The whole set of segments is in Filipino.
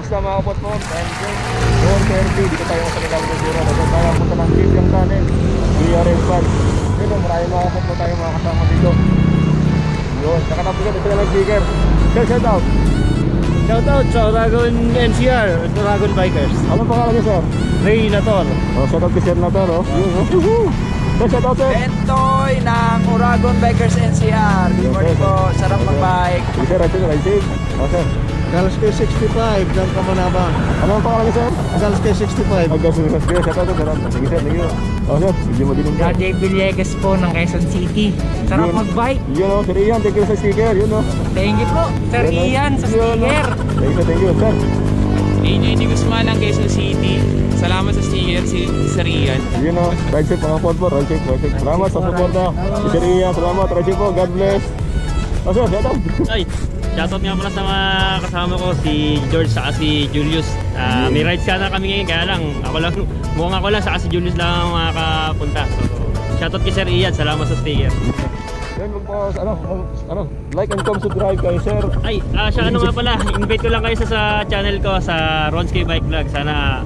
Kamusta mga kapatpot? I'm Jake. Noon 30, dito tayo sa Nilang Luzura. Dito tayo punta ng Jeep yung kanin. BRM Fan. Dito, maraming mga kapatpot tayo mga kasama dito. Yun, nakatapos ka dito na nag-jigger. Shout out. Shoutout sa Oragon NCR, Oragon Bikers. Anong pangalan niyo, sir? Ray Nator. Shout out kay Sir Nator, oh. Yun, oh. Woohoo! Shout out, sir. Bentoy ng Oragon Bikers NCR. Good morning po. Sarap mag-bike. Sige, sir. Right, sir. Oh, sir. Galas K 65 ng Kamanabang. Ano ang pangalan niyo, sir? Galas K 65. Shout out, sir. Shout out, sir. Sige, sir. Thank you. Oh, sir. Medyo madilim ka. RJ Villegas po ng Quezon City. Sarap Yun. mag-bike. Yun, oh. Sir Ian, thank you sa sticker. Yun, oh. Thank you po, Sir Yun, oh. Ian, sa Yun, oh. sticker. Thank you, sir. AJ Di Guzman ng Quezon City. Salamat sa sticker si Sir Ian. Yun, oh. Right check mga potpot. Right check. Salamat sa support na. Sir Ian, salamat. Right check po. God bless. Oh, sir. Shout out. Ay, shoutout nga pala sa mga kasama ko, si George saka si Julius. May rides ka na kami ngayon, kaya lang mukhang ako lang saka si Julius lang ang makakapunta. So, shoutout kay Sir Ian, salamat sa sticker. Yan, like and subscribe kay sir. Ay, siya ano nga pala, invite ko lang kayo sa channel ko, sa Ronski Bike Vlog. Sana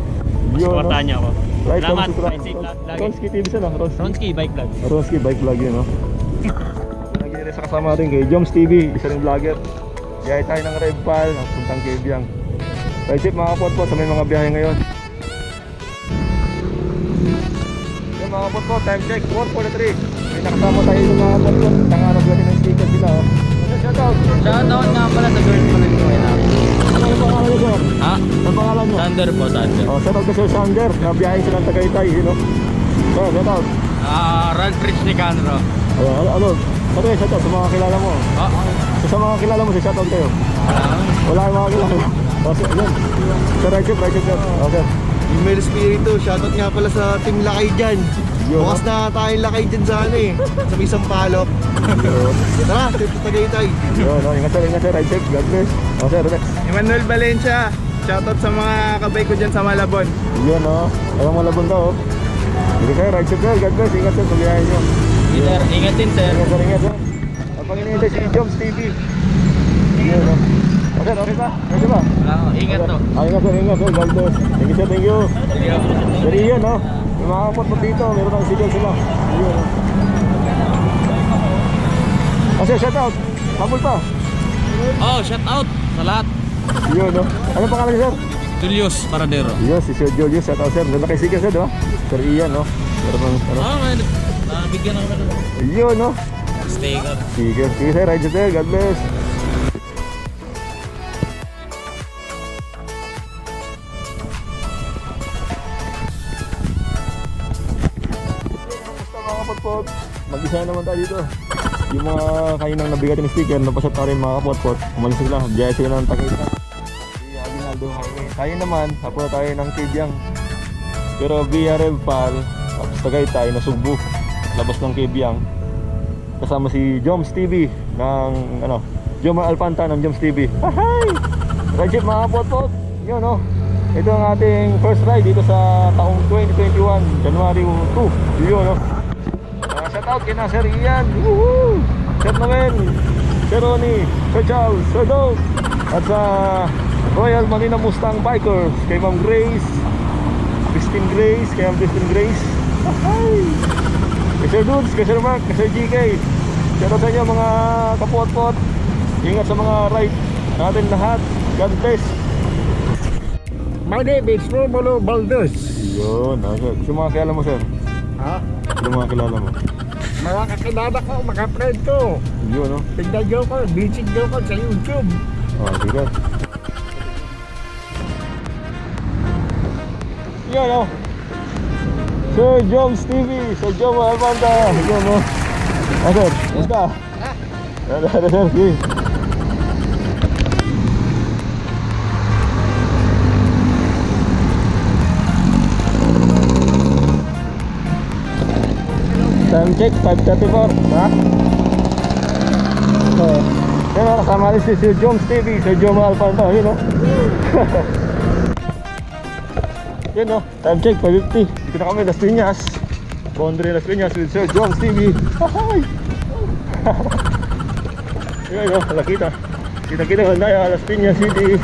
Yun, supportahan niyo ako. Like and Salamat, subscribe. ride safe lagi. Ronski TV siya lang. Ronski Bike Vlog. Ronski Bike Vlog yun, no? Nagiging sa kasama natin kay Joms TV, isa ring vlogger. Biyahe tayo ng Revpal, puntang Kebyang. Right check mga kapotpot sa may mga biyahe ngayon. Yan mga kapotpot, time check, 4:43. May nakasama tayo yung mga kapotpot. Tangarap natin ng sticker sila, oh. Shout out! Shoutout nga pala sa girl ko rin ko Ano yung pangalan niyo, sir? Ha? Ang pangalan niyo? Thunder po, Thunder. Oh, shout out kay Sir Sander, na biyahe silang Tagaytay, you know? So, shout out. Rod Bridge ni Canro. Ano? Ano yung shout out sa mga kilala mo? Sa mga kilala mo, shout out kayo. Wala yung mga kilala. Oh, so, yun. Sir, right check. Oh, sir. Email Spirito, shoutout nga pala sa Team Lakay dyan. Yun. Bukas na tayong lakay dyan sa ano eh. Sa may Sampaloc. Yun. Tara, dito Tagaytay. Yun, oh, ingat sir, right check. God bless. Oh, sir, next. Emmanuel Valencia, shoutout sa mga kabay ko dyan sa Malabon. Yun, oh. Ayaw malabon daw, oh. Sige, sir, right check, sir. God bless. Ingat, sir, pagbiyahin nyo. Sir, ingat din, sir. Ingat, sir. Ang Panginoon si Joms TV. Yun, oh. Oh, sir, okay ba? Okay ba? Ingat to. Ingat, sir. God bless. Thank you, sir. Thank you. Sir Ian, oh. Yung mga kapot dito, meron ng sigal sila. Yun, oh. Oh, sir, shout out. Habol pa. Oh, shoutout sa lahat. Yun, oh. Ano pangalan niyo, sir? Julius Paradero. Yun, si Sir Julius. Shout out, sir. Ganda kay sigal, sir, di ba? Sir Ian, oh. Meron ng, ano. Man. Nabigyan ako ng Yun, oh. sticker. Sige, sir. Right, sir. God bless. Kamusta mga kapatpot? Mag-isa naman tayo dito. Yung mga kainang nabigat ng sticker, napasat na rin mga kapatpot. Umalis sila, biyahe sila ng Tagaytay. Si Aguinaldo Highway. Tayo naman, hapo tayo ng Kebyang. Pero via Revpal, tapos Tagaytay, Nasugbu. Labas ng Kebyang. Kasama si Joms TV ng Jomar Alpanta ng Joms TV. Hi! Ride trip mga kapotpot. Yun, oh. Ito ang ating first ride dito sa taong 2021, January 2. Yun, oh. Shout out kina Sir Ian. Woohoo! Sir Noel, Sir Ronnie, Sir Charles, Sir Dog. At sa Royal Manila Mustang Bikers, kay Ma'am Grace, Christine Grace, kay Ma'am Christine Grace. Hi! Kay Sir Dudes, kay Sir Mark, kay Sir GK. Shout out sa inyo mga kapot-pot. Ingat sa mga ride natin lahat. God bless. My name is Romulo Valdez. Yun, sir. Gusto mga kilala mo, sir? Ha? Gusto mga kilala mo? Mga kakilala ko, mga friend ko. Yun, no? Tignan nyo ko, visit nyo ko sa YouTube. Oh, sige. Yun, no? Sir Joms TV, Sir Jom Alpanta. Yun, no? Oh, sir, basta. Sir, sige. Time check, 5:34. Ha? Yan, kasama rin si Sir Joms TV, Sir Jom Alpanta. Yun, no? Yun, no? Time check, 5:50. Dito na kami, Las Piñas. Boundary Las Piñas with Sir Joms TV. Hi! Yun, no? Nakita. Kita-kita ko tayo, Las Piñas City.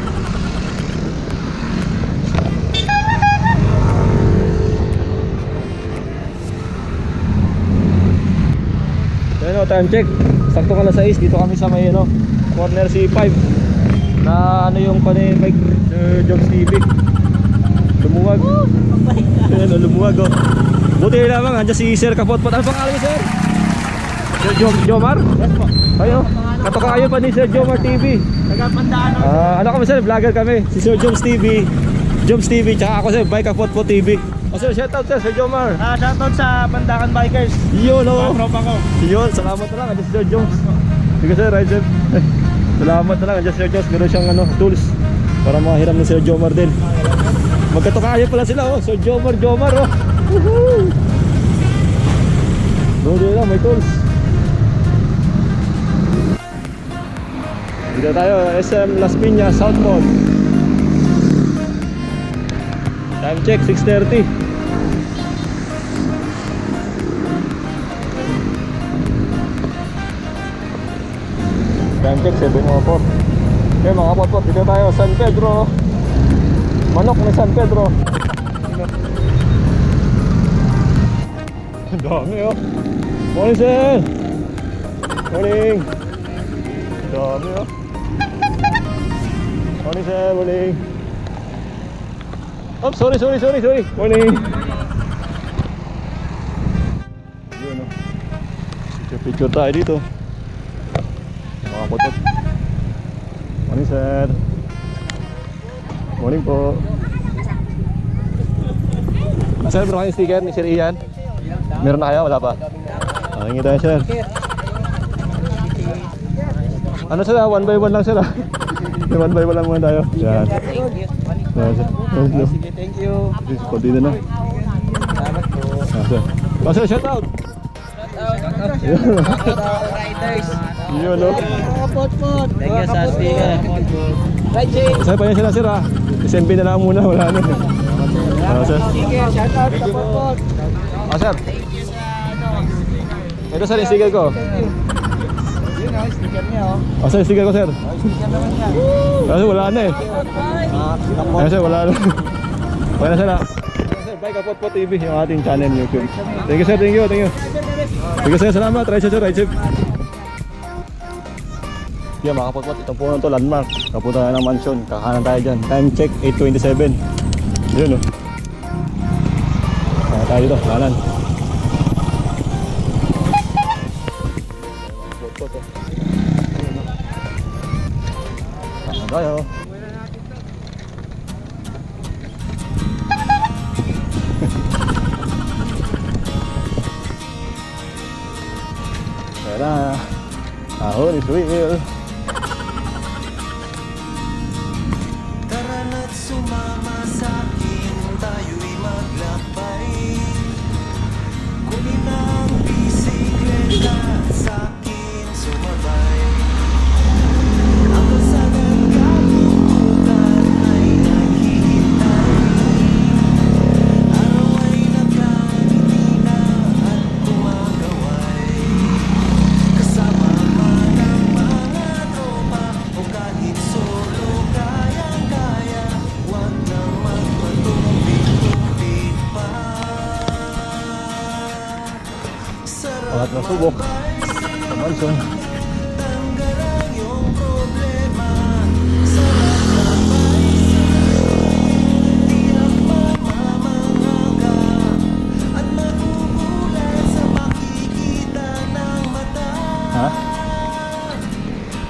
time check. Sakto ka na 6. Dito kami sa may ano, corner C5. Na ano yung panay Mike Jobs TV. Lumuwag. Ayan, lumuwag oh. Buti lamang, andyan si Sir Kapotpot. Ano pangalan niyo, Sir? Sir Jomar? Yes po. Ayo, katokayo pa ni Sir Jomar TV. Nagapandaan ako. Ano kami, Sir? Vlogger kami. Si Sir Joms TV. Joms TV, tsaka ako, Sir, Bike Kapotpot TV. O Sir, shoutout, Sir Jomar. Shoutout sa Pandakan Bikers. Yun oh. Tropa ko. Yun, salamat na lang. Andyan si Sir Joms. Sige, Sir, right, Sir. Salamat na lang. Andyan si Sir Joms. Meron siyang ano, tools para makahiram ni Sir Jomar din. Magkatokayo pala sila oh. Sir Jomar oh. Woohoo! Doon lang, may tools. Dito tayo, SM Las Piñas, Southmont. Time check, 6:30. Time check, 7:04. Okay mga kapot, dito tayo, San Pedro. Manok na San Pedro. Ang dami oh. Morning, sir. Morning. Ang dami oh. Morning, sir. Morning. Oh, sorry. Morning. Yun oh. Picture tayo dito. Mga kapot. Morning, sir. Morning po. Sir, meron kayong sticker ni Sir Ian? Meron na kaya? Wala pa? Hingi tayo, sir. Ano sir? 1 by 1 lang sir. 1 by 1 lang muna tayo. Yan. Yan, sir. Thank you. Konti na na. Salamat po. Sir. Sir, shout out! Riders. Yun, no? Thank you sa sticker. Right, Jay. Sir, pa yan sila sir ha. SMP na lang muna. Wala na. Sir. Sticker, shoutout sa Popot. Sir. Ito sir, yung sticker ko. Yun oh, sticker niya oh. Sir, yung sticker ko sir. Sticker naman niya. Kasi wala na eh. Ayun sir, wala na. Okay na sir ha. Sir, Bike Kapotpot TV, yung ating channel YouTube. Thank you sir, thank you. Thank you sir, salamat. Right sir, right sir. Yan mga kapotpot, itong puno to landmark. Kapunta na ng mansion, kakanan tayo dyan. Time check, 8:27. Yun oh. Kaya tayo dito, kanan. Kanan tayo. Kaya na. Ahon is real. Tara't sumama sa'kin, tayo'y maglakbay. Kunin ang bisikleta sa'kin sumabay. Ang kasagang kabubukan ay naghihintay. Araw ay nakangiti na at gumagaway. Kasama man ang mga tropa o kahit solo kayang-kaya. Huwag nang magpatumpik-tumpik pa. Lahat ng subok sa mansion. Tanggalan yung problema. Sarap sabay tiyak mamamanganga at magugulat sa makikita ng mata. Ha?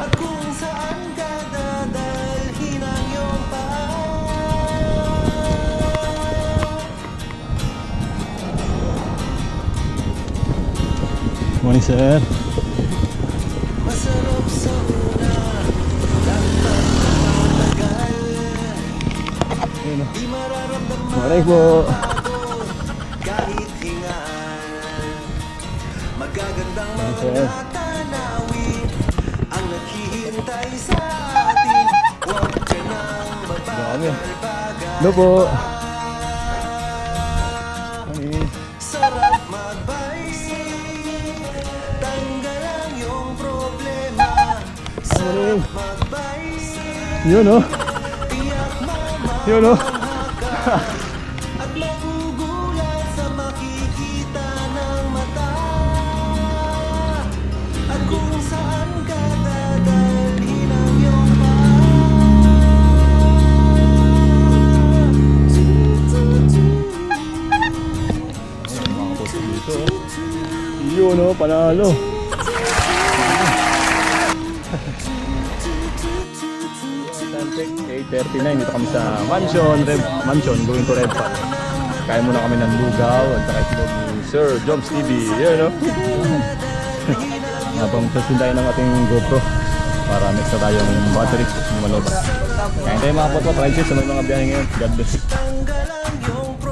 At kung saan ka dadalhin ang iyong paa. Morning sir. Masarap sa una, dapat matagal. Di mararamdaman Morning po. pagod kahit hingal. Magagandang sir. mga tanawin ang naghihintay sa atin. Huwag ka nang Dami. mabagal-bagal. Hello po. Morning. Sarap magbike, tanggalan yung problema. Sarap magbike, Yun oh. tiyak Yun oh. at magugulat sa makikita ng mata. Dito, yun o, panalo. Time check, 8:39. Dito kami sa mansion, going to Red Park. Kain muna kami ng lugaw at saka itlog ni Sir Joms TV. Yan o. Habang sasin tayo ng ating GoPro para next na tayong battery lumalabas. Kaya tayo mga potpot, ride sa mga biyahe ngayon. God bless.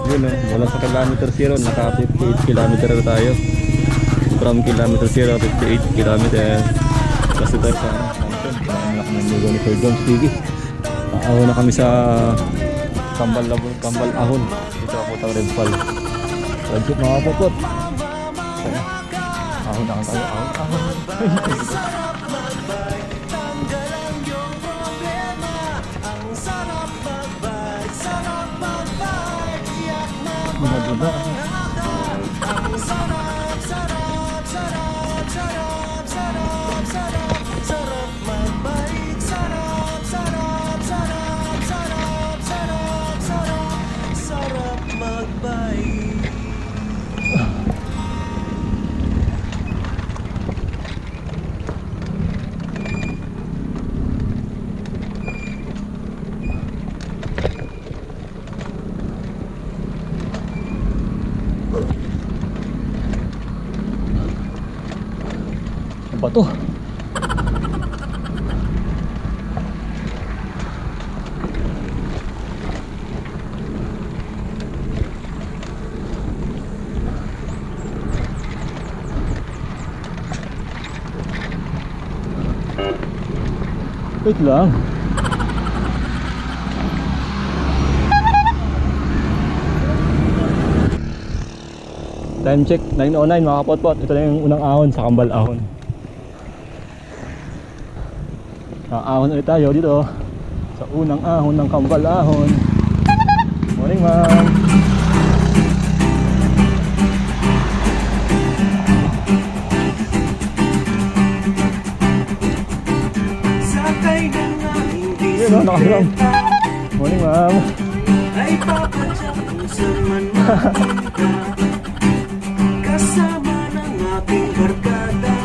Yun o, wala sa kilometer zero, naka 58 kilometer na tayo. From kilometer zero, 58 kilometer. Kasi tayo sa mountain. Kaya na kami ng lugaw ni Sir Joms TV. Ahon na kami sa Kambal Ahon. Dito ako sa Red Fall. Ride mga potpot. Ahon na tayo, ahon. Maganda. Ano ba to? Wait lang. Time check 9:09 mga kapotpot. Ito na yung unang ahon sa Kambal Ahon. Ahon ulit tayo dito sa unang ahon ng Kambal Ahon. Morning ma'am. Sakay ng aming Yun o, nakasalam. Morning ma'am. ay papadyak kung saan man makita. Kasama ng aking barkada,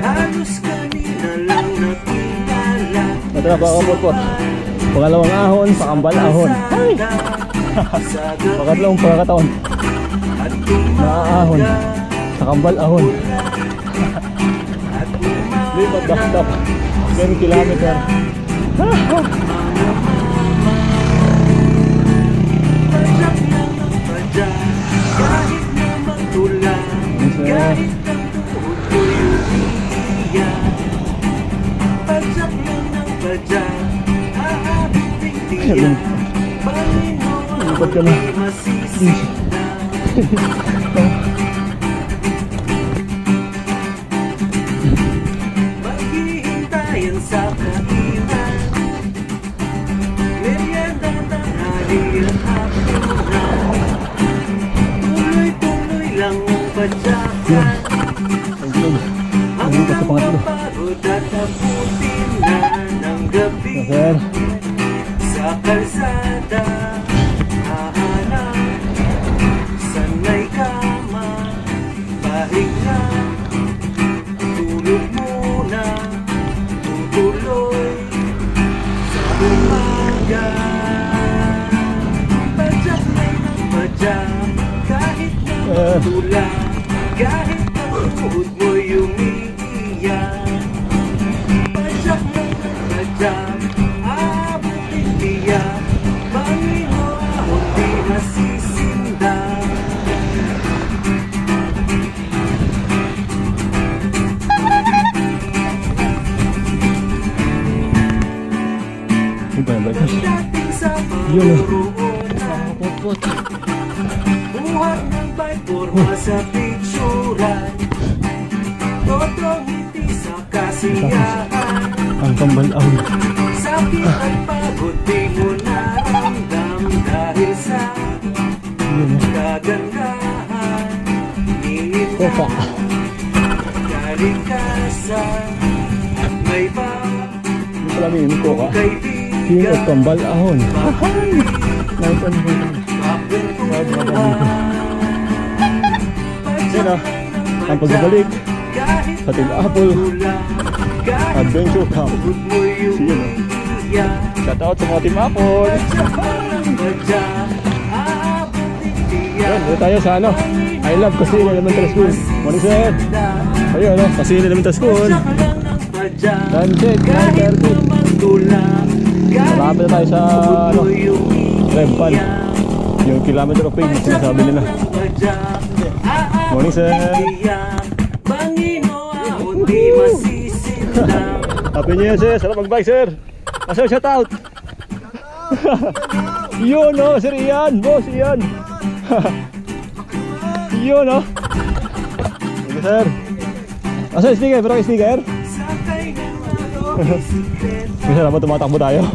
halos kanina lang nakilala. Ito na pa kapotpot. Pangalawang ahon sa Kambal Ahon. Ay! Pangatlong pagkakataon. Naaahon sa Kambal Ahon. Lipat dakdak 10 kilometer. Padyak lang ang padyak, kahit na magtulang, kahit ang tuhod ko'y umiiyak. Padyak lang ang padyak, aabiting tiyak, Panginoon Lipat ka na. ako'y masisita. Maghihintayan sa kainan, merienda, tanghali at hapunan. Tuloy-tuloy lang ang padyakan, hanggang mapagod at abutin na ng gabi. Sir, Sa kalsada, hahanap, saan may kama, pahinga, tulog muna, tutuloy sa umaga. Padyak lang ng padyak, kahit na magtulang, kahit na tuhod mo'y umiiyak. Padyak lang ng padyak, abutin tiyak, Panginoon di masisinda. iba na ba? Dating sa Yun, paruruan, buhat ng bike forma sa picturan, totoong ngiti sa kasiyahan. Ang Kambal Ahon. Sakit at pagod di mo naramdam dahil sa kagandahan. Ningit Opa. ka, kalikasan, at may Yung pala may ko ka. King of kaibigan. Kambal Ahon. Bakit Naipan mo. bakit na ang pagbabalik sa Team Apple Adventure Camp. See you, no? Shout out sa mga Team Apple. Ayun, dito tayo sa ano, I Love Casino Elementary School. Morning, sir. Ayun, ano, Casino Elementary School. Time check, 9:30. Marami na tayo sa ano, Rempan. Yung kilometer of page na sinasabi nila. Morning, sir. Happy New Year, sir. Sarap mag-bike, sir. Sir, shout out. Yun, no, Sir Ian. Boss, Ian. Yun, no. Thank you, sir. Asa yung sticker? Pero yung sticker? Bisa naman tumatakbo tayo.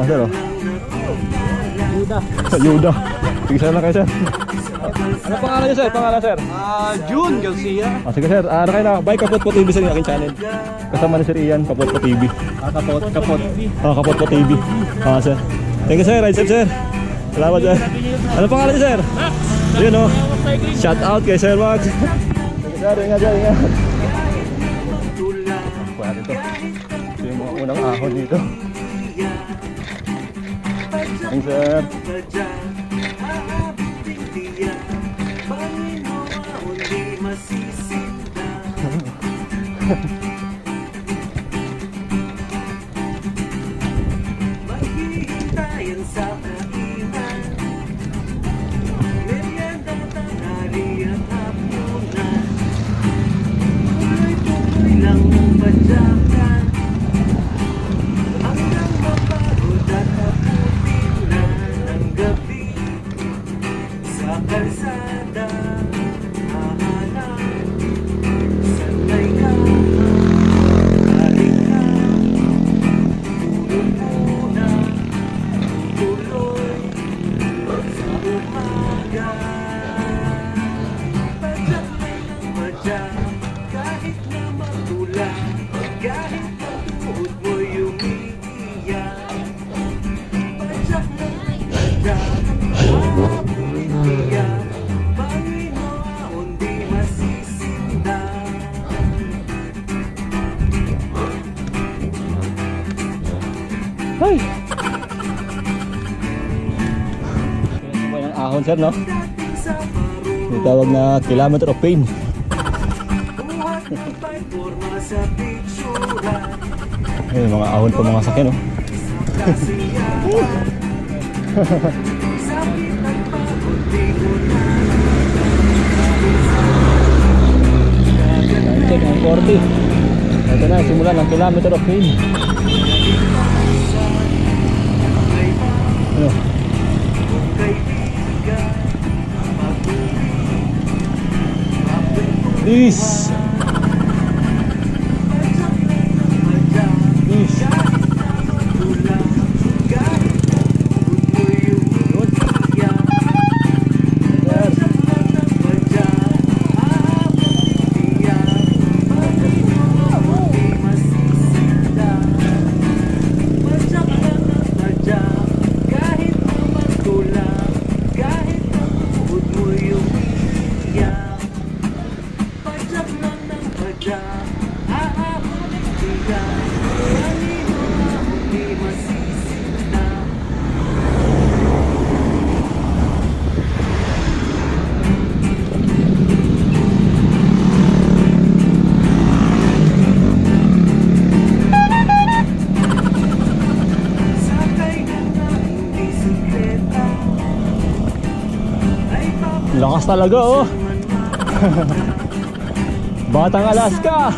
Sir, oh. Yuda. Sige, sir lang kayo, sir. Ano pangalan niyo, sir? Pangalan, sir? June Garcia. Sige, sir. Ano kayo na? Bike Kapot po TV, sir, yung aking channel. Kasama ni Sir Ian, Kapot po TV. Kapot. Kapot po TV. Sir. Thank you, sir. Ride safe, sir. Salamat, sir. Ano pangalan niyo, sir? Yun, oh. Shout out kay Sir Max. Sige, sir. Ingat, sir. Ingat. Pwede ito. Ito yung mga unang ahon dito. Thanks, sir. Maghihintayan sa kainan, merienda, tanghali at hapunan. Tuloy-tuloy lang ang badyakan, hanggang mapagod at abutin na ng gabi. Sa kalsada, hahanap, sanay ka, galing ka. Tulog muna, tuloy sa umaga. Padyak ng padyak, kahit na matulak, kahit na tuhod mo'y umiiyak. Padyak ng padyak, iiyak, Panginoon di masisinda. Ay! Ito ba yung ahon, sir, no? May tawag na Kilometer of Pain. Buhat ng forma sa pitsura, Ayun, mga ahon pa mga sakyan, no? kasiyahan. Sakit at pagod di mo na Time check, 9:40. Ito na, simula ng Kilometer of Pain. Ano? kaibigan. Peace! Peace! Lakas talaga, oh. Batang Alaska.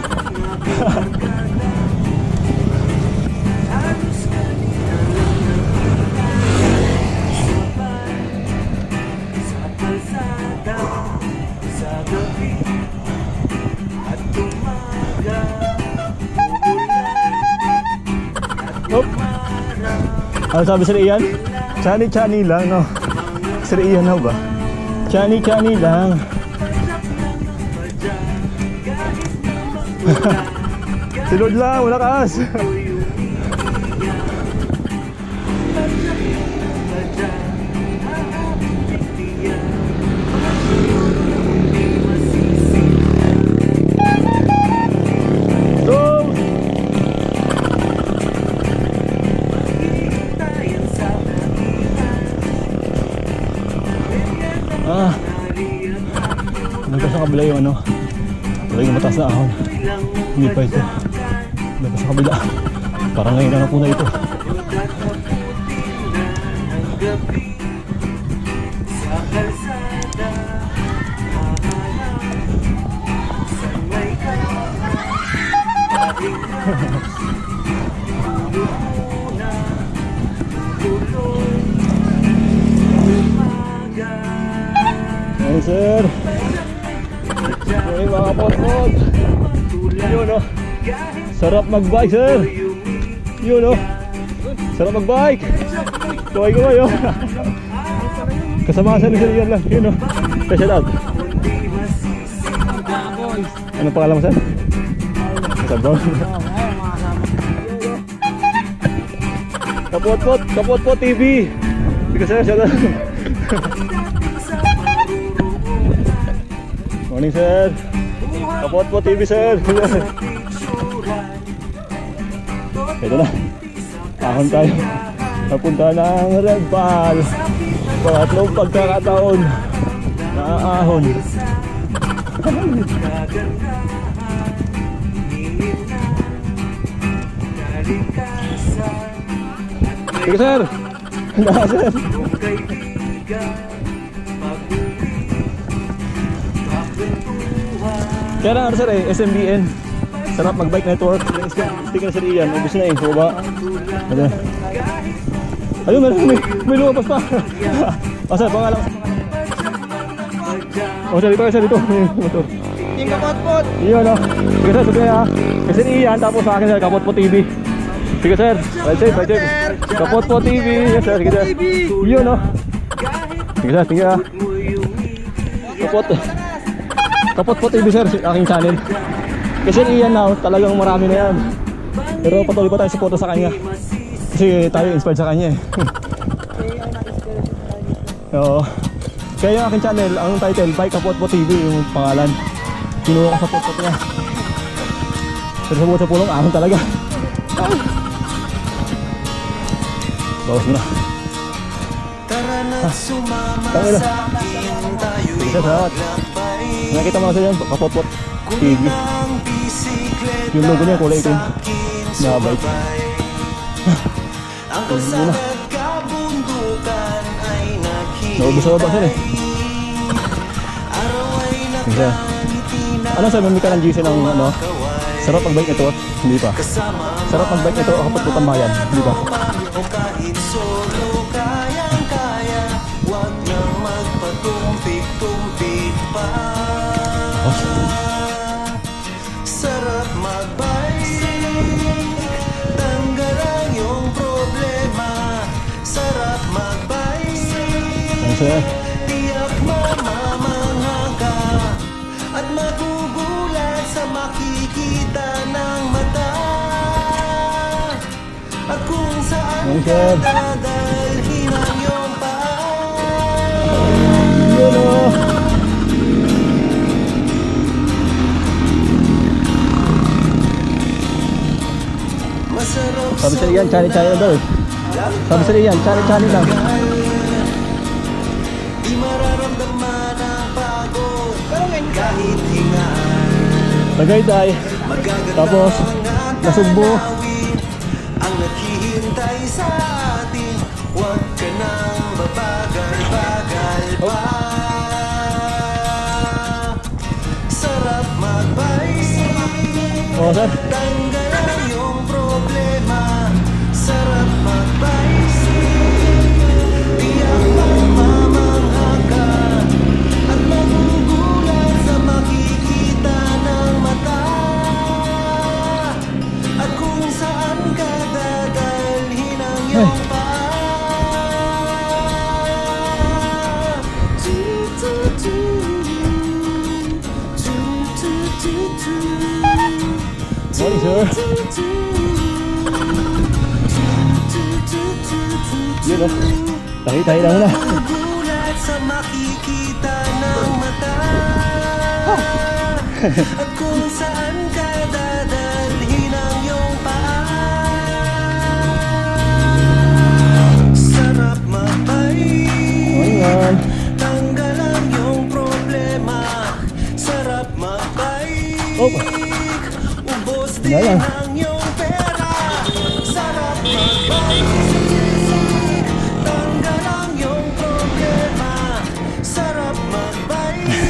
Nope. Ano sabi Sir Ian? Chani-chani lang, no? Sir Ian, no ba? Chani-chani lang. Si Lord lang, malakas. Go! Ah, nagkas sa kabila yung ano, wala yung mataas na ahon. Hindi pa ito. Nagkas sa kabila. Parang ngayon na po na ito. Hey sir. Hey mga potpot. Yun o. Sarap magbike sir. Yun o. Sarap magbike. Kaway o. Kasama sa sir yan lang. Yun o. Special out. Anong pangalan mo sir? Sabaw. Kapotpot TV. Sige sir, shout out. Morning sir. Kapotpot TV sir. Ito na. Ahon tayo. Napunta ng Red Ball. Pangatlong pagkakataon. Naaahon. Sige sir. Nah sir. Kaya na ano sir eh, SMBN. Sarap mag-bike network. Stick na sir Ian, ubus na eh, baba. Ayun, may lumabas pa. Oh sir, pangalan. Oh sir, dito, may motor. Team Kapotpot. Iyon o. Sige sir, sabi ha. Kasi Ian, tapos sa akin sir, Kapotpot TV. Sige sir, right safe. Kapotpot TV. Yes sir, sige sir. Iyon o. Sige sir, sige ha. Kapotpot TV sir, aking channel. Kasi Ian now, talagang marami na yan. Pero patuloy pa tayo suporta sa kanya. Kasi tayo inspired sa kanya eh. Oo. Kaya yung aking channel, ang title, Bike Kapotpot TV, yung pangalan. Kinuha ko sa potpot niya. Pero sa buhat sa pulong, ahon talaga. Bawas mo na. Tara na't sumama Tangina. sa akin, tayo'y Sige, salamat. maglakbay. Nakita mo kasi yan, Kapotpot TV. Kunin ang bisikleta Yung logo niya, kulay itim. sa akin, Na bike. sumabay. Ang kalsada't kabundukan ay Naubos sa baba sir eh. Araw ay Sige. nakangiti na Ano sir, mamili ka ng GC ng ano? Sarap mag-bike ito? Hindi pa. kasama Sarap mag-bike ito, Kapotpot ang bayan. Hindi pa. o kahit solo kayang-kaya. Huwag nang magpatumpik-tumpik pa. Sarap magbike, tanggal ang iyong problema. Sarap magbike, Ano sir? tiyak mamamangha ka at magugulat sa makikita ng mata. At kung saan Ano ka sir? dadalhin ang iyong paa. Yun o. Masarap Sabi sa Ian, channel daw eh. Sabi sa Ian, channel lang. di mararamdaman ang pagod kahit hingaan. Tagaytay. Magaganda Tapos, ang Nasugbo. tanawin ang naghihintay sa atin. Huwag ka nang babagal-bagal pa. Sarap magbike, Oo sir. tanggal ang iyong problema. Sarap magbike, tiyak mamamangha ka at magugulat sa makikita ng mata. At kung saan ka dadalhin ang iyong paa. Morning, sir. Yun oh. Tahi-tahi lang muna. Gulat sa makikita ng mata at kung saan ka dadalhin ang iyong paa. Sarap magbike, tanggal ang iyong problema. Sarap magbike, ubos din ang iyong pera. Sarap magbike, tanggal ang iyong problema. Sarap magbike,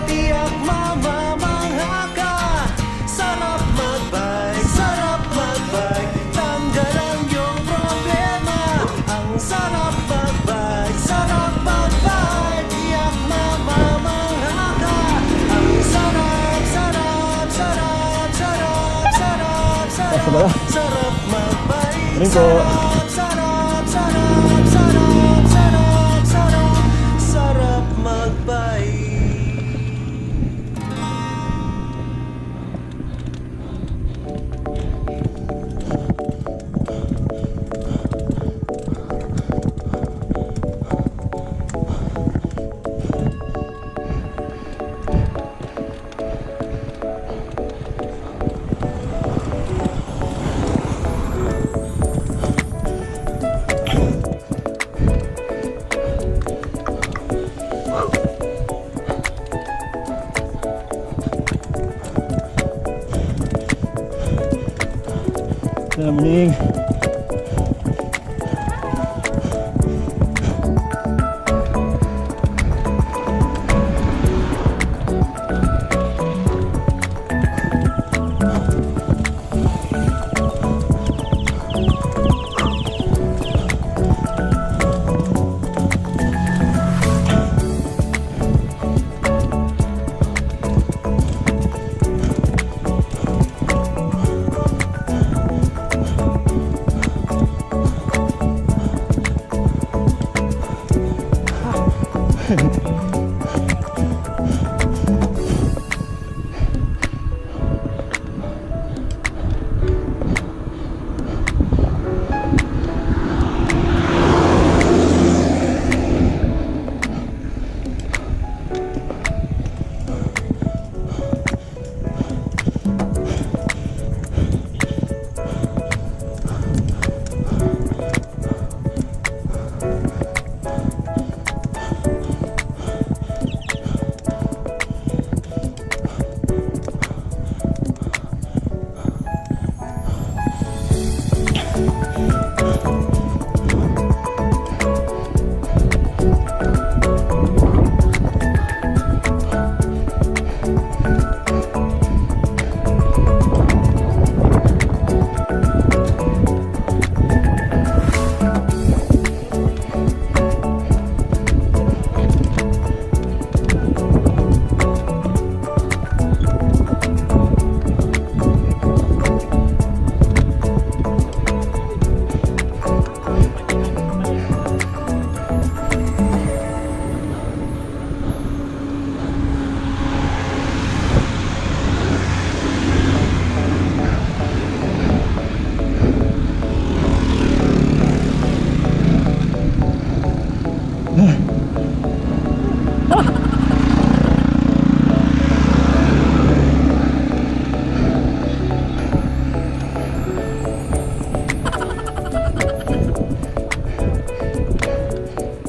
tiyak mamamangha ka. Sarap magbike, tanggal ang iyong problema. Ang sarap magbike, tiyak mamamangha ka. Ang sarap, sarap, sarap, sarap, sarap, sarap, sarap magbike. Morning po. Sarap, sarap, sarap, sarap, sarap, sarap magbike. Good morning.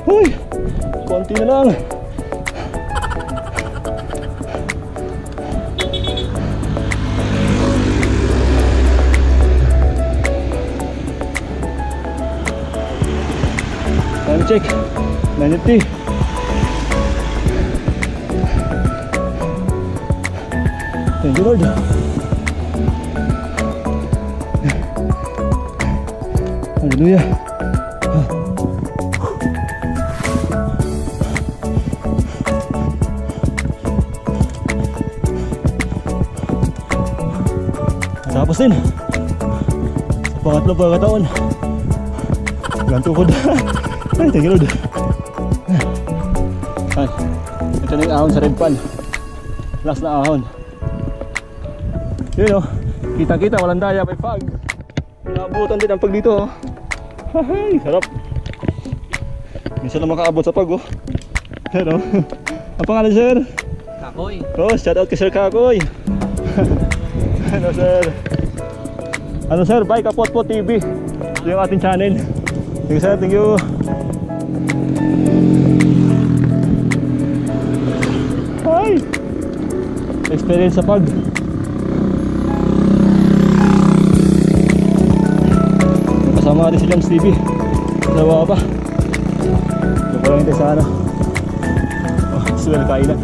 Uy, konti na lang. Time check, 9:50. Thank you, Lord. Hallelujah. Tapos din sa pangatlong pagkataon, gantukod. Ay, thank you, Lord. Ay, ito na yung ahon sa red pan. Last na ahon. Yun oh, kitang-kita, walang daya, may fog. Naabutan din ang pag dito oh. Hahay, sarap. Minsan lang makaabot sa pag oh. Yan oh. Ang pangalan sir? Kakoy. Oh, shout out kay Sir Kakoy. Ano sir? Ano sir, Bike Kapot TV. Yung ating channel. Thank you sir, thank you. Hi! Experience sa pag. Kasama natin si Joms TV. Nawa pa. Ito pa lang hintay sa ano. Oh, swell kainan.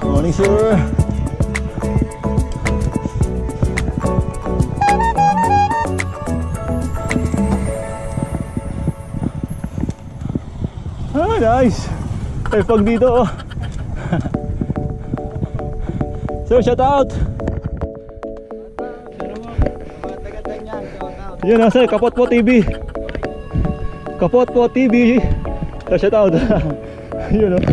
Morning sir. Ah, nice. May pag dito oh. Sir, shout out. Yun na sir, Kapot po TV. Kapot po TV. Shout out. Yun oh.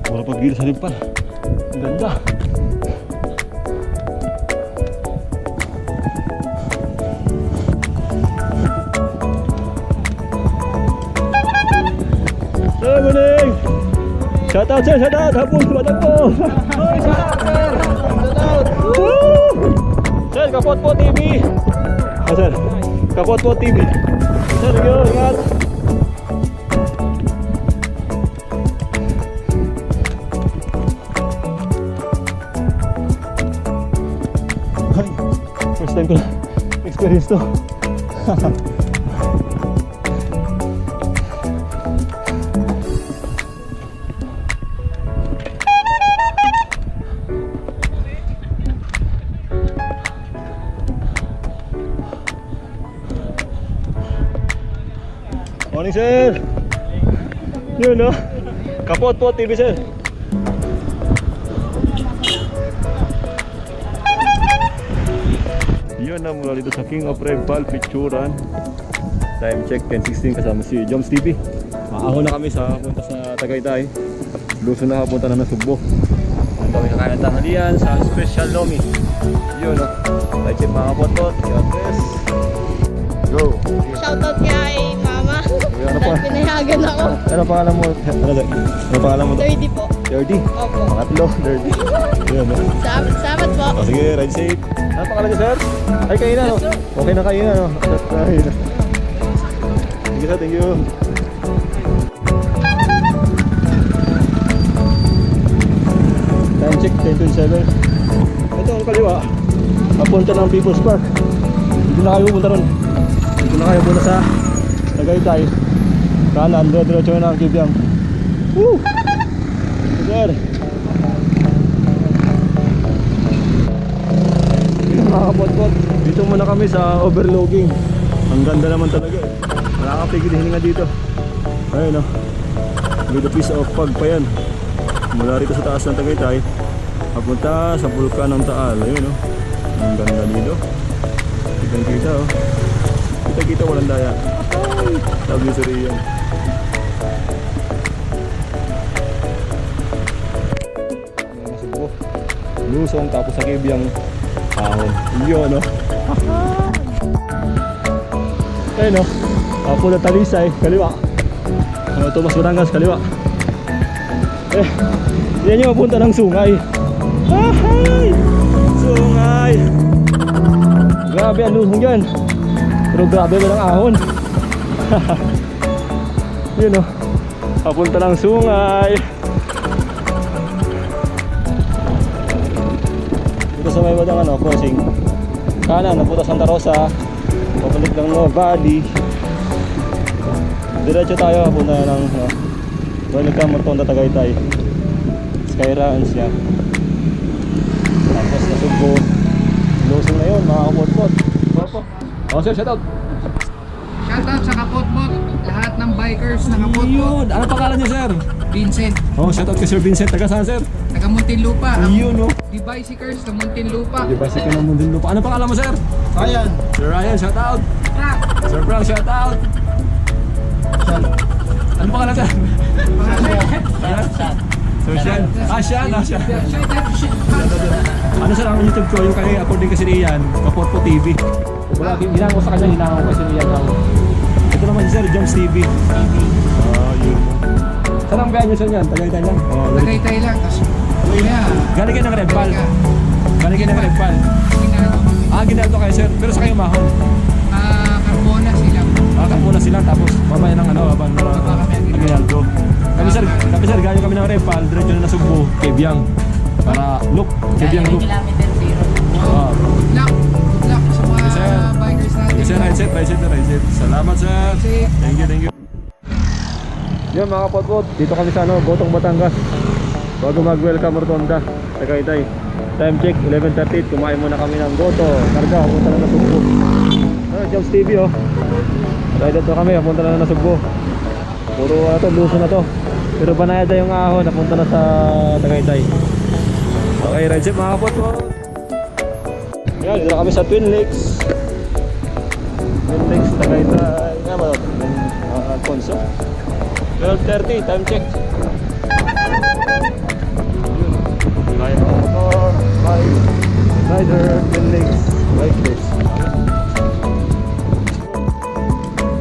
Wala pag-gila sa limpan. Ang ganda. Sir, morning! Shout out sir, shout out! Hapon, sumatag po! Shout out, sir! Shout out! Woo! Sir, Kapot po TV! Ah, sir, Kapot po TV! Sir, yun, ingat! Ay, first time ko na experience to. Morning sir. Yun no. Kapot po TV sir. Yun na mula dito sa King of Reval Pichuran. Time check 10:16 kasama si Joms TV. Maahon na kami sa punta sa Tagaytay. Luso na punta na ng Sugbo. Ang kami kakain ng tanghalian sa Special Lomi. Yun no. Time check mga kapot. God bless. Go. Shoutout kay Mama. Ano pa? Dahil pinayagan ako. Ano pangalan mo? Ano pangalan mo? Dirty po. Dirty. Opo. Pangatlo, Dirty. Yun no. Salamat po. Oh, sige, ride safe. Ano pangalan niyo, sir? Ay, kainan, no? Okay na kainan, no? Ay, sige, sir, thank you. Time check, 10:27. Ito ang kaliwa. Papunta ng People's Park. Hindi na kayo pupunta ron. Dito na kayo punta sa Tagaytay. Kanan, diretso na ang Kibyang. Woo! Sir. Mga kapot-pot, dito muna kami sa overlooking. Ang ganda naman talaga eh. Nakakapigil hininga dito. Ayun o. With a piece of fog pa yan. Mula rito sa taas ng Tagaytay papunta sa bulkan ng Taal. Ayun o. Ang ganda dito. Kitang-kita o. Kita-kita walang daya. Sabi sa riyan. Lusong tapos sa Kibyang ahon. Yun no. Ayun no. Papunta Talisay, kaliwa. Tomas Batangas, kaliwa. Yan yung papunta ng Sungay. Ahay! Sungay! Grabe ang lusong dyan. Pero grabe ba ng ahon? Yun no. Papunta ng Sungay. Sa may badang crossing kanan, napunta Santa Rosa, pabalik ng Nueva Valley, diretso tayo papunta ng balik ka Mortonda Tagaytay, Sky Ranch yan. Nasugbo. Losing na yun, mga kapot-pot. Opo. Oh, sir, shout out. Shoutout sa kapotbot. Lahat ng bikers na kapotbot. Yun, ano pangalan niyo, sir? Vincent, Oh, shout out kay Sir Vincent. Taga saan, sir? taga Muntinlupa. Ang Yun, no? The Bicycers sa Muntinlupa. Di ba si Kanang Muntinlupa? Ano pangalan mo, sir? Ayan. Sir Ryan, shout out. Track. Sir Frank, shout out. Ano pangalan, sir? Sir Sean. Sean. Ano, sir, ang YouTube ko, yung kay according kasi niyan, Kapotpo TV. Wala, hinang ko sa kanya, hinang ko kasi niyan ako. Ito naman si Sir Joms TV. Yun. Saan ang kaya niyo, sir, yan? Tagaytay lang. Tagaytay lang. Tapos, yeah. Galing kayo ng Redpal. Galing kayo ng Redpal. Ginagawa. Ginagawa kayo, sir. Pero sa kayo mahon. Carbona sila. Muna sila, tapos mamaya ng habang Aguinaldo. Kami sir, galing kami ng Redpal, diretso na Nasugbo, kay Biang. Para look, kay Biang look. Kilometer zero. Ah. Good luck. Good luck sa mga Yes, sir. bikers natin. Yes, sir, right set. Salamat, sir. Safe. Thank you. Yan mga kapatid, dito kami sa Gotong, Batangas. Bago mag-welcome Rotonda, Tagaytay. Time check, 11:30. Kumain muna kami ng goto. Karga, punta na Nasugbo. Joms TV, oh. Ride to kami, punta na Nasugbo. Puro luso na to. Pero banayad na yung ahon, napunta na sa Tagaytay. Okay, ride safe mga kapatid. Yan, dito na kami sa Twin Lakes. Twin Lakes, Tagaytay. Nga ba ito? Alfonso. 12:30, time check. Ride motor, bike, rider, Twin Lakes, right place.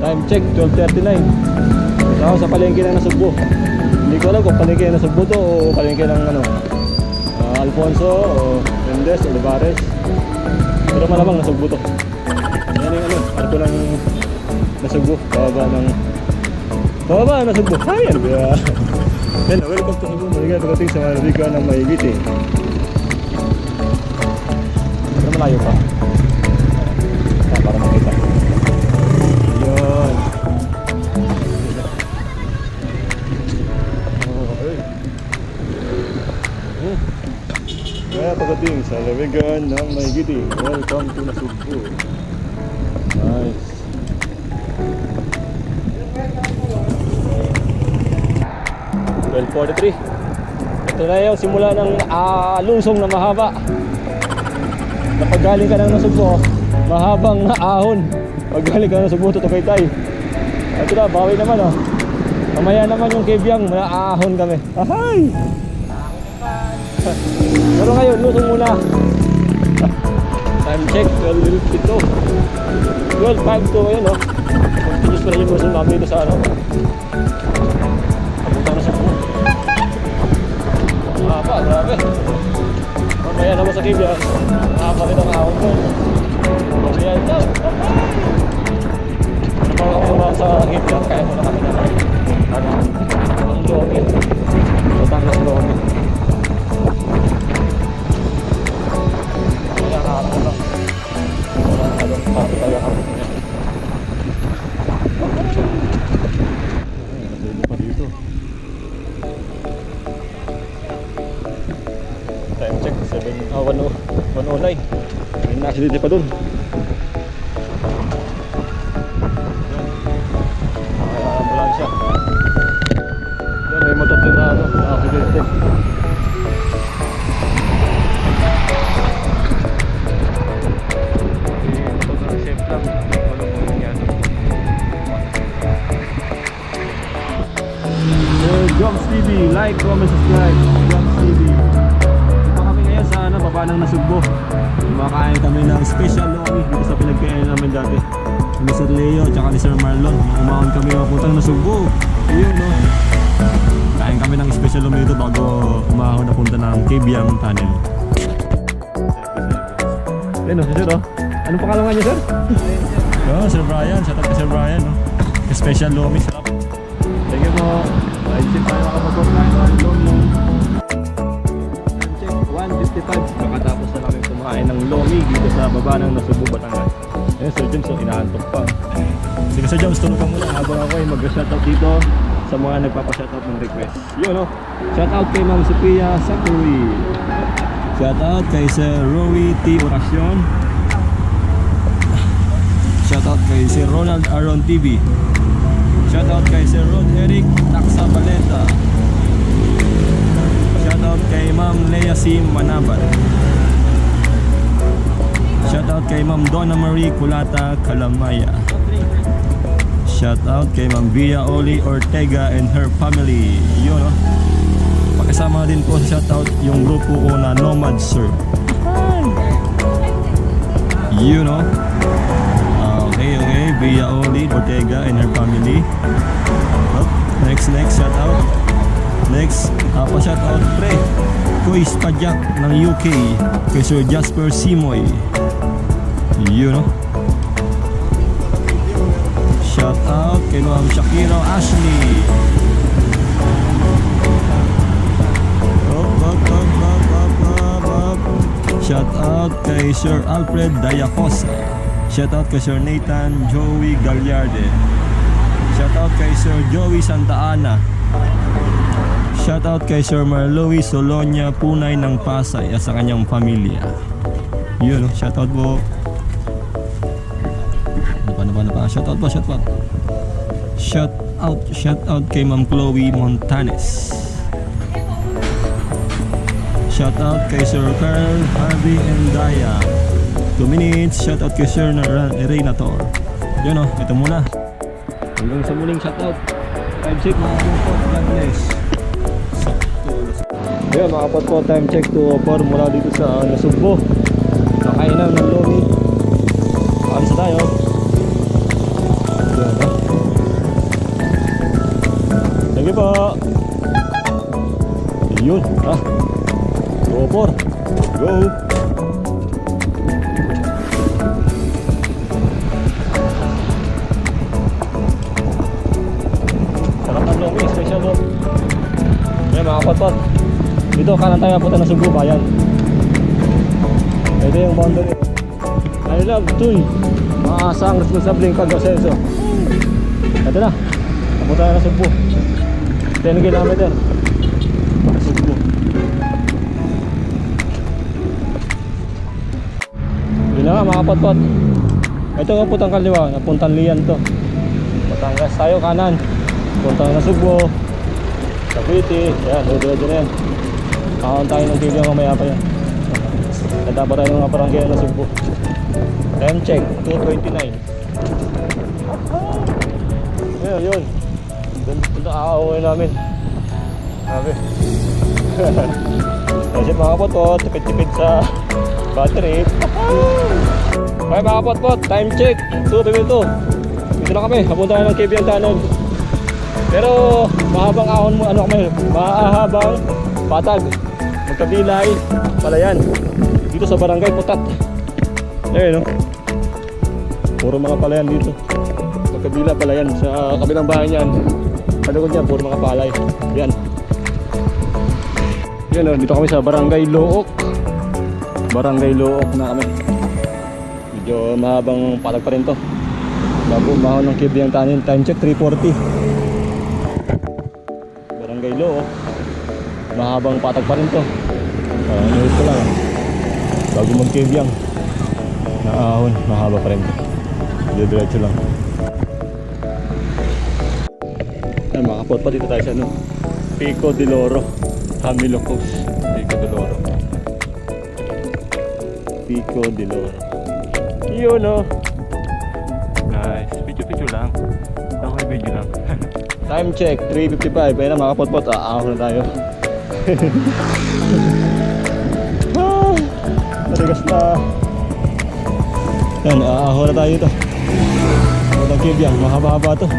Time check, 12:39. Ako sa palengke ng Nasugbo. Hindi ko alam kung palengke ng Nasugbo to o palengke ng Alfonso o Mendes, Olivares. Pero malamang Nasugbo to. Yan yung arko ng Nasugbo. Bababa ng Nasugbo. Ayan ba? Yan, welcome to Nasugbo. Maligay pagdating sa Mariga ng Maigiti. Pero malayo pa. Para makita. Yun. Kaya pagdating sa Larigan ng Maigiti. Welcome to Nasugbo. Nice. .43. Ito na yung simula ng lusong na mahaba. Kapag galing ka ng Nasugbo, mahabang ahon. Pag galing ka ng Nasugbo, Tagaytay. Ito na, bawi naman, oh. Mamaya naman yung Kebyang, maahon kami. Ahay! Pero ngayon, lusong muna. Time check, 12:52. 12:52 ngayon, oh. Continuous pa rin yung lusong namin dito sa papunta na sa buo. Grabe. Mamaya naman sa Kebyang, nakapalit ang ahon ko. Mamaya ito. Ano pa kami naman sa Kebyang, kaya mo na kami na ang lomi. Batangas lomi. Time check 1:09. May na-accidente pa dun. Ambulansya. Yan, may motor din na na-accidente. Joms TV, like, comment, subscribe. Joms TV. Ito kami ngayon sa baba ng Nasugbo. Kumakain kami ng special lomi dito sa pinagkainan namin dati. Ni Sir Leo at ni Sir Marlon. Umahon kami mapuntang Nasugbo. Ayun, no. Kain kami ng special lomi dito bago umahon na punta ng Kebyang Tunnel. Ayun, no, sir, oh. Anong pangalan nga niyo, sir? Sir Brian. Shout out kay Sir Brian, no. Special lomi, sarap. Thank you po. Ride safe tayo makapagod lang. Lomi. Check 1:55. Makatapos na kami kumain ng lomi dito sa baba ng Nasugbo, Batangas. Ayun, Sir James, inaantok pa. Sige, Sir James, tulog ka muna habang ako ay mag-shoutout dito sa mga nagpapa-shoutout ng request. Yun, no? Shoutout kay Ma'am Sophia Sakuri. Si Shout out kay Sir Rowie T. Oracion. Shout out kay Sir Ronald Aron TV. Shout out kay Sir Rod Eric Taksa Baleta. Shout out kay Ma'am Lea Sim Manabat. Shout out kay Ma'am Donna Marie Kulata Kalamaya. Shout out kay Ma'am Via Oli Ortega and her family. Yun, no? Pakisama din po sa shout out yung grupo ko na Nomad Sir. You know. Okay. Via Oli Ortega and her family. Next shout out. Next, pa-shout out pre. Kuis Pajak ng UK kay Sir Jasper Simoy. You know. Shout out kay Ma'am Shakira Ashley. Shout out kay Sir Alfred Dayacosa. Shout out kay Sir Nathan Joey Gallarde. Shout out kay Sir Joey Santa Ana. Shout out kay Sir Marlowy Solonia Punay ng Pasay at sa kanyang pamilya. Yun, shout out po. Ano pa? Shout out. Shout out kay Ma'am Chloe Montanes. Shout out kay Sir Carl Harvey and Daya. 2 minutes. Shout out kay Sir Reinator. Yun, ito muna. Hanggang sa muling shout out. 5 check mga kapot. God bless. Ayun mga kapot po, time check to 4 mula dito sa Nasugbo. Kakainan ng Lomi. Alis na tayo. Thank you po. Yun, go 4. Go. Sarap ng Lomi, special po. Ayun mga kapot. Dito kanan tayo punta ng Sugbo Bayan. Ito yung boundary. I love Tuy. Maasang responsabling pag-asenso. Ito na. Punta tayo ng Sugbo. 10 kilometer. Sugbo. Yun na nga mga kapatpat. Ito nga putang kaliwa. Napuntang Lian to. Batangas tayo kanan. Puntang na Sugbo. Cavite. Ayan, dodo na yan. Kakawin tayo ng video mamaya pa yan. Natapa tayo ng mga barangay na Sugbo. Time check, 2:29. Yun. Doon aaway namin. Sabi. Kasi mga kapot, tipid-tipid sa battery. Okay mga kapot, time check, 2:22. Dito na kami, hapunta tayo ng Kibian Tunnel. Pero mahabang ahon mo, mahabang patag. Magkabilay, palayan. Dito sa barangay Putat. Ayun, no? Puro mga palayan dito. Magkabila palayan. Sa kabilang bahay niyan, palagod niya, puro mga palay. Yan. Yan, no? Dito kami sa Barangay Look. Barangay Look na kami. Medyo mahabang patag pa rin to. Bago umahon ng Kibiang Tunnel. Time check, 3:40. Barangay Look. Mahabang patag pa rin to. Ngayon ko lang. Bago mag-Kibiang. Naahon, mahaba pa rin. Diretso lang. Ay, mga kapot pa dito tayo sa Pico de Loro, Hamilocos. Pico de Loro. Pico de Loro. Yun, no? Nice. Video lang. Ako yung video lang. Time check, 3:55. Ayun na mga kapot-pot. Aahon na tayo. Matigas na. Yan, aahon na tayo dito. Ang Kibiang, mahaba-haba to.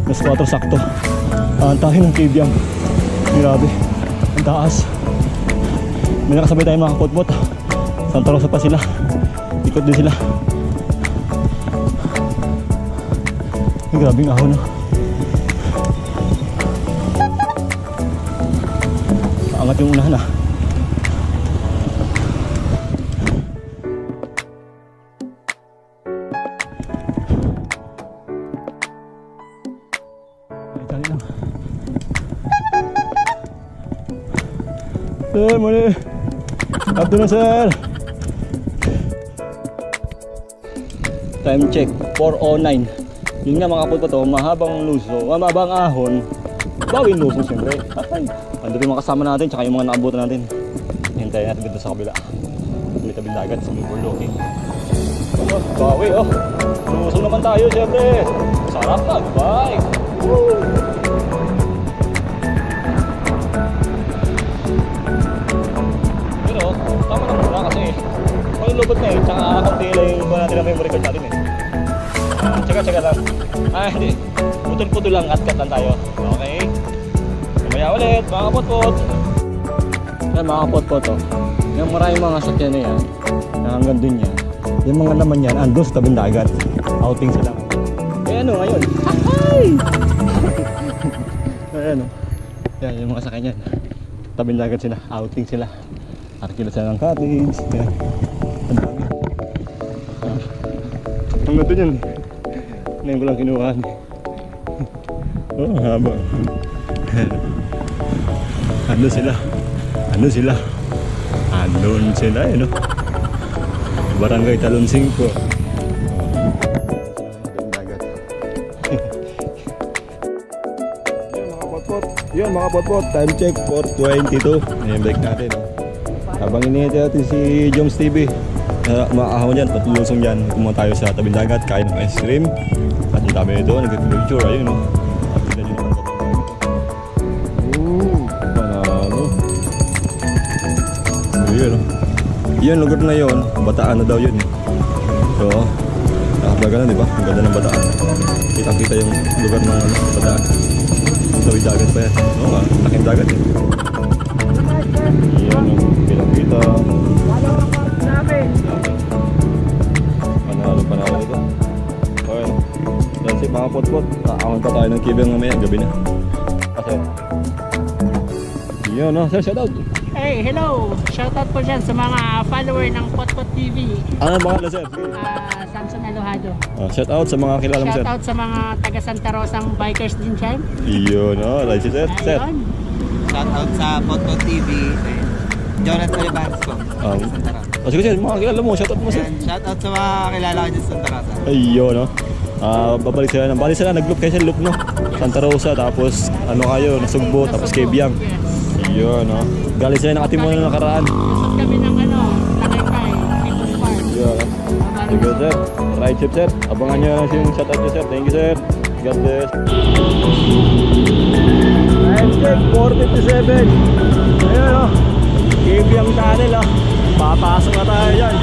Mas 4 sakto. Antahin ng Kibiang. Grabe. Ang taas. May nakasabay tayo mga kapot-pot. Santa Rosa pa sila. Ikot din sila. Ay, grabing ahon, no? Angat yung unahan, Sir, muli. Up na sir. Time check, 4:09. Yun nga mga kapot ko to, mahabang luso, mahabang ahon. Bawin luso siyempre. Ay, andito yung mga kasama natin, tsaka yung mga naabutan natin. Hintayin natin dito sa kabila. May tabing dagat, sa overlooking. Oh, bawi oh. Luso naman tayo siyempre. Sarap na, bye. Woo! Pero, tama na muna kasi may lubot na eh, tsaka kaunti lang yung ba natin na memory card natin eh. Tsaka lang. Hindi. Putol-putol lang at cut lang tayo. Okay? Kumaya ulit, mga kapot-pot. Yan mga kapot-pot oh. Yung maraming mga sakyan na yan, na hanggang dun yan. Yung mga naman yan, andun sa tabing dagat. Outing sila. Eh ano ngayon? Ay! Ayan oh. Yan yung mga sakyan yan. Tabing dagat sila, outing sila. Arkila sila ng cottage. Yan. Ang dami. Hanggang dun yan. Ngayon ko lang kinuhaan. Oh, haba. Andun sila. Andun sila. Andun sila eh no. Barangay Talon 5. Dagat. Yun mga potpot, time check 4:22. Ayan, break natin. Habang inihintay natin si Joms TV, maaahaw dyan, patulusong dyan. Kumuha tayo sa tabing dagat, kain ng ice cream. At ang dami nito, nag-picture, ayun o. At tignan nyo naman panalo. Ayun o. Yun, lugar na yun, Bataan na daw yun. So, nakapalaga na diba? Ang ganda ng Bataan. Kita-kita yung lugar ng Bataan. Tawid dagat pa yan. Oo nga, laking dagat eh. Yan o, kita-kita. Panalo ito. Okay. That's it mga potpot. Aahon pa tayo ng kibang mamaya, gabi na. Kasi yun no, sir, shoutout. Hey, hello! Shoutout po dyan sa mga follower ng Potpot TV. Ano ang pangalan sir? Samson Alojado. Shoutout sa mga kilala mo sir. Shoutout sa mga taga Santa Rosang bikers din dyan. Yun no, right si sir. Sir. Ayun. Shoutout sa Potpot TV. Jonathan Olivansco. Sige sir, mga kilala mo, shoutout mo sir. Shoutout sa mga kilala ko dyan sa Santa Rosa. Ayun no. Babalik sila ng balik sila, nag-loop kayo sa loop no. Santa Rosa, tapos ano kayo, Nasugbo, tapos Kebyang. Yun no. Galing sila ng Atimuno na nakaraan. Lusot kami ng Tagaytay, People's Park. Yun. Sige sir, right ship sir. Abangan nyo lang yung shoutout nyo sir. Thank you sir. God bless. Time check, 4:57. Ayun o. Kebyang tunnel o. Papasok na tayo dyan.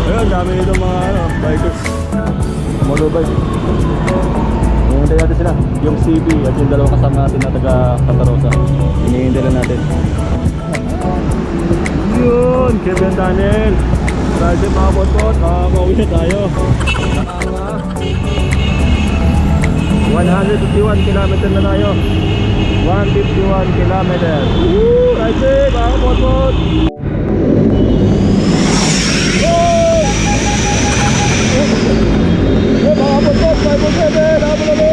Ayun, dami nito mga bikers. Motorbike. Hinihintay natin sila. Yung CB at yung dalawang kasama natin na taga Santa Rosa. Hinihintay lang natin. Yun, Kebyang tunnel. Dahil mga potpot, makakauwi na tayo. 151 kilometer na tayo. 151 kilometer. Woo! That's it, mga potpot. Mga potpot, 5.7, ako na mo!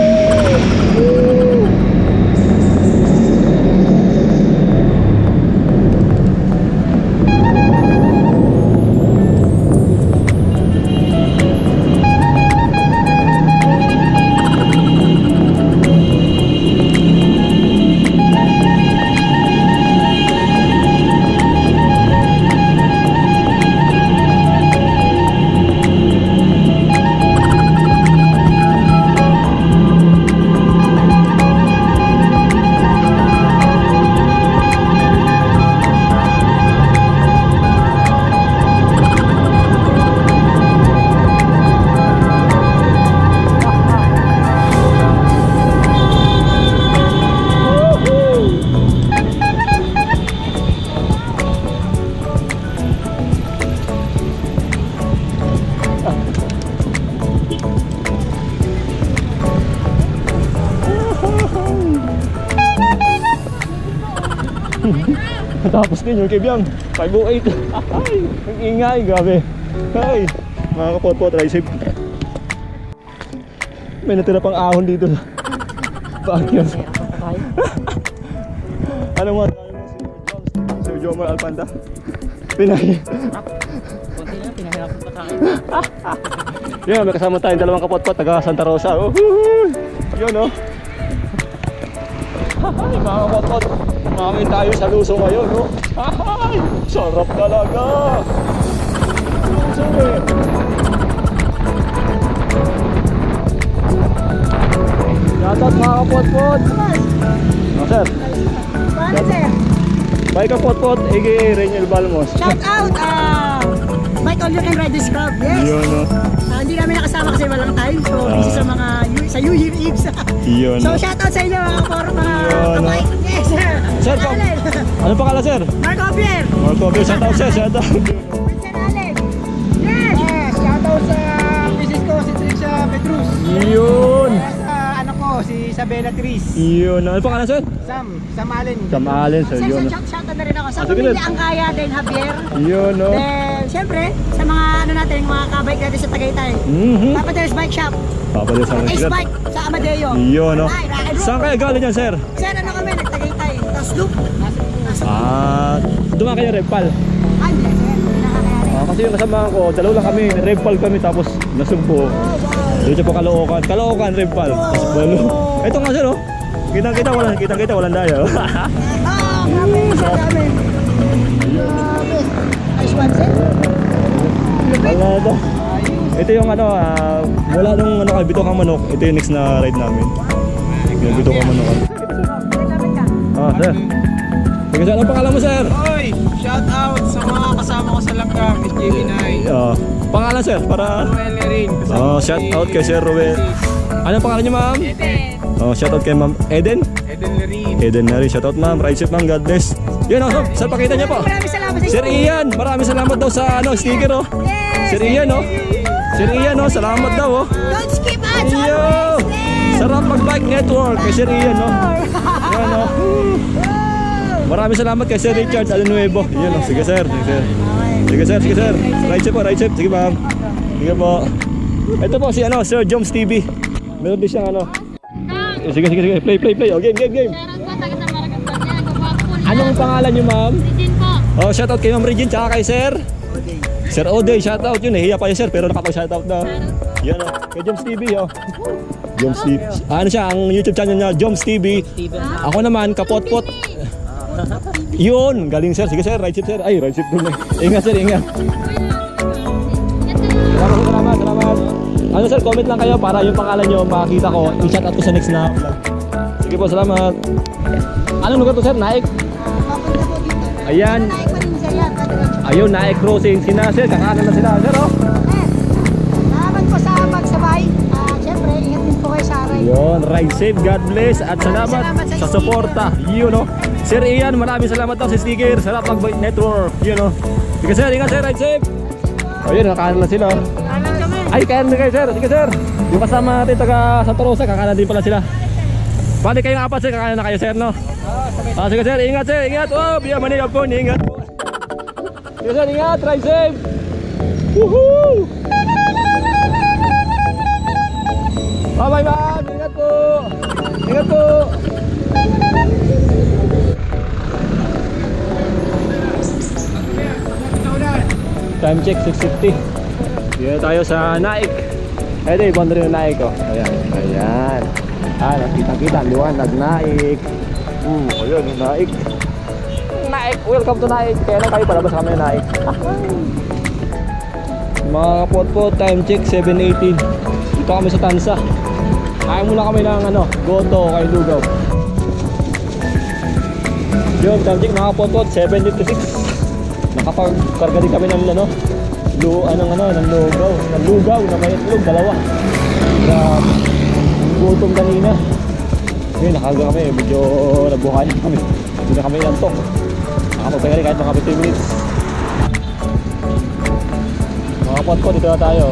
Tapos din yung Kebyang 508. Ay, ang ingay, grabe. Ay, mga kapotpot, ride safe. May natira pang ahon dito sa Paakyos. Ano mo? Sir Jomar Alpanda. Pinay. Konti na, pinahirapan pa sa akin. Yun, may kasama tayong dalawang kapot-pot, taga Santa Rosa. Yun, oh. Ay, mga kapot-pot. Mangin tayo sa luso ngayon, oh. Ay, sarap talaga. Luso, eh. Shoutout mga kapot-pot. Oh, sir. Paano, sir? Bye kapot-pot, Ege Renyel Balmos. Shout out! Mike All You Can Ride This Club. Yes! Yun, oh. Hindi namin nakasama kasi walang time. So, busy sa mga sa New Year Eves. Yun, So, oh. shout out sa inyo mga mga Yun, kabike. Yes, sir! Sir, Allen. ano pa kala, sir? Marco Pierre. Marco, shoutout, sir, shoutout. Vincent Allen. Yes! Yes, shoutout sa misis ko, si Trisha Petrus. Yun. Sa ano ko, si Isabella Tris. Yun, ano pa kala, sir? Sam Allen. Sam Allen, sir, Sir, yun. shout out na rin ako. Sa sige, pamilya sir. ang kaya din Javier. Yun, oh. Then, syempre, sa mga ano natin, mga kabike natin sa Tagaytay. Papa There's Bike Shop. Papalit sa Ace sir. Bike sa Amadeo. Yun, oh. Ay, rock and roll. Saan kayo galing yan, sir? Sir, ano kami, nagtagaytay. Tapos loop. Ah, dumaan kayo Repal. Hindi, sir. Nakakayari. Kasi yung kasama ko, dalawa lang kami, Repal kami tapos nasumpo. Dito po Caloocan. Caloocan, Repal. Tapos balo. Ito nga, sir, oh. Kitang-kita, walang daya. Ah, grabe. Sir, grabe. Grabe. Nice one, sir. Wala ito. Ito yung ano, wala nung ano kay Bito Kang Manok. Ito yung next na ride namin. Yung Bito Kang Manok. Ah, sir. Sige, sir, ano pangalan mo, sir? Oy, shoutout sa mga kasama ko sa Langgam, Miss JB9. Pangalan, sir, para... Noel Erin. Shout out kay Sir Ruel. Anong pangalan niyo, ma'am? Shout out kay Ma'am Eden. Eden Lerin. Eden na rin. Shout out, ma'am. Ride safe, ma'am. God bless. Yun, oh, sir, pakita niyo po. Maraming salamat sa Sir Ian, maraming salamat daw sa ano, sticker, oh. Yes. Sir Ian, oh. Sir Ian, oh, salamat daw, oh. Don't skip ads Iyo! always. Yes. Sarap mag-bike network kay Sir Ian, oh. Yan, oh. Maraming salamat kay Sir Richard Alanuevo. Yan, oh. Sige, sir. Sige, sir. Sige, sir. Sige, sir. Ride safe po, ride safe. Sige, ma'am. Sige po. Ito po si ano, Sir Joms TV. Meron din siyang ano. Sige. Play. Oh, game. Anong pangalan niyo, ma'am? Regine po. Oh, shout out kay Ma'am Regine tsaka kay Sir Sir Oday, shout out yun. Nahiya pa yun, sir, pero nakapag-shout out na. Yan, oh. Kay Joms TV, oh. Joms TV. Ano siya, ang YouTube channel niya, Joms TV. Ako naman, Kapotpot. Yun, galing, sir. Sige, sir, ride ship, sir. Ay, ride ship dun, eh. Ingat, sir, ingat. Salamat. Ano, sir, comment lang kayo para yung pangalan nyo makakita ko. I-shout out ko sa next na vlog. Sige po, salamat. Anong lugar to, sir? Naik? Papunta po dito. Ayan. Naik pa rin siya yan. Ayun, Naik Crossing. Sina, sir, kakanan na sila. Sir, oh. Salamat po sa pagsabay. Siyempre, ingat din po kayo sa aray. Yun, ride safe, God bless. At salamat sa suporta. Yun, oh. Sir Ian, maraming salamat daw sa sticker. Sarap mag-bike network. Yun, oh. Sige, sir, ingat, sir, ride safe. Ayun, kakanan na sila. Ay, kaya na kayo, sir. Sige, sir. Yung kasama natin taga Santa Rosa, kakanan din pala sila. Bali kayong apat, sir, kakanan na kayo, sir, no? Sige, sir, ingat, sir, ingat. Oh, biya manila po, ingat. Sige, sir, ingat, ride safe. Woohoo! Bye-bye, ma'am. Ingat po. Ingat po. Time check, 6:50. Dito tayo sa Naik. Ito yung boundary ng Naik, oh. Ayan. Nakita-kita, liwanag, Naik. Ayun, yung Naik. Naik, welcome to Naik. Kaya lang kayo, palabas kami ng Naik. Mga kapot-pot, time check, 7:18. Dito kami sa Tansa. Kaya muna kami ng Goto kay Lugaw. Yun, time check, mga kapot-pot, 7:56. Nakapag-karga din kami ng ng lugaw na may itlog, dalawa. Grabe. Gutom kanina. Ngayon, nakaga kami, medyo nabuhan kami. Hindi na kami nantok. Nakapagpahinga rin kahit mga 15 minutes. Mga kapot-pot, dito na tayo.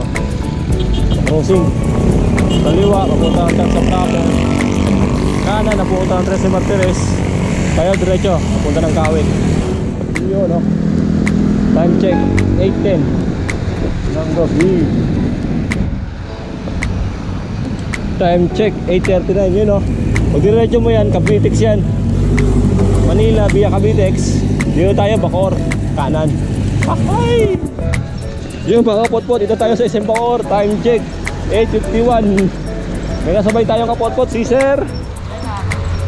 Crossing. Kaliwa, papunta ng sa Prapo. Kanan, napunta ng Tres de Martires. Tayo diretso, papunta ng Kawit. Yun, no? Time check, 8:10 ng gabi. Time check, 8:39, yun, no? Pag diretso mo yan, Cavitex yan. Manila via Cavitex. Dito tayo, Bacoor, kanan. Ay! Yun mga kapotpot, dito tayo sa SM Bacoor. Time check, 8:51. May nasabay tayong kapotpot, si Sir.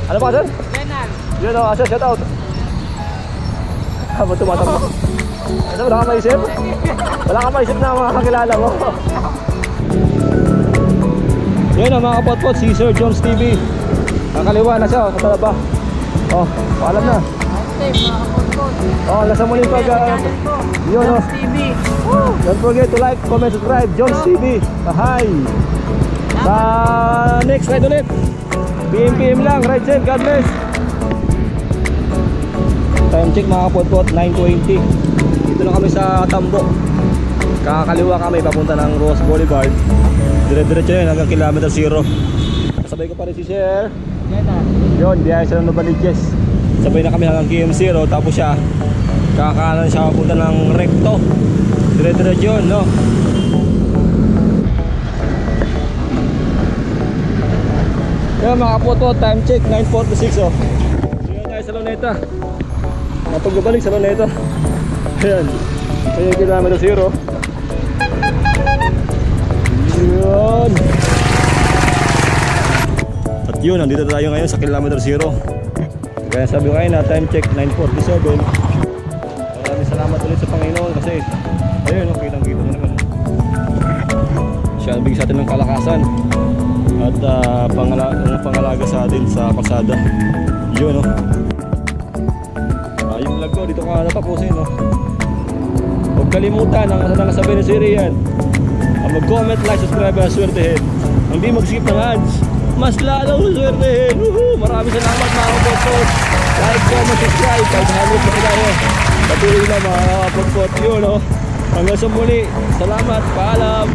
Ano ba, Sir? Renal. Yun o, Sir, shout out. Habang tumatakbo. Ano, wala kang maisip? Wala kang maisip na mga kakilala mo. Yun o mga kapotpot, si Sir Jones TV. Nakaliwa na siya, sa talaba. Oh, paalam na. Oh, nasa muli pag yun o. TV. Don't forget to like, comment, subscribe. Jones TV. Hi. Sa next ride ulit. PM lang, ride safe, God bless. Time check mga kapotpot, 9:20. Dito lang kami sa Tambo. Kakaliwa kami papunta ng Ross Boulevard. Dire-diretso yun hanggang kilometer 0. Kasabay ko pa rin si Sir. Yun, biyahe siya ng Novaliches. Sabay na kami hanggang KM0. Tapos siya, kakanan siya papunta ng Recto. Dire-diretso yun, no? Kaya mga kapotpot, time check, 9:46 oh. Sige tayo sa Luneta. Napagbabalik sa Luneta. Ayan. Ayan kilometer 0. Yun. At yun, nandito tayo ngayon sa kilometer 0. Kaya sabi ko kayo na time check 9:47. Maraming salamat ulit sa Panginoon kasi ayun, kitang-kita na naman. Siya nabigay sa atin ng kalakasan at pangalaga sa atin sa kalsada. Yun, no? Yung vlog ko dito ka natapusin, no? Huwag kalimutan ang nasabi ni Siri yan. Mag-comment, like, subscribe, swertehin. Hindi mag-skip ng ads, mas lalo swertehin. Maraming salamat mga kapotpot. Like, comment, subscribe. Kahit halos na tayo. Patuloy na mga kapotpot. Yun, no? Hanggang sa muli. Salamat. Paalam.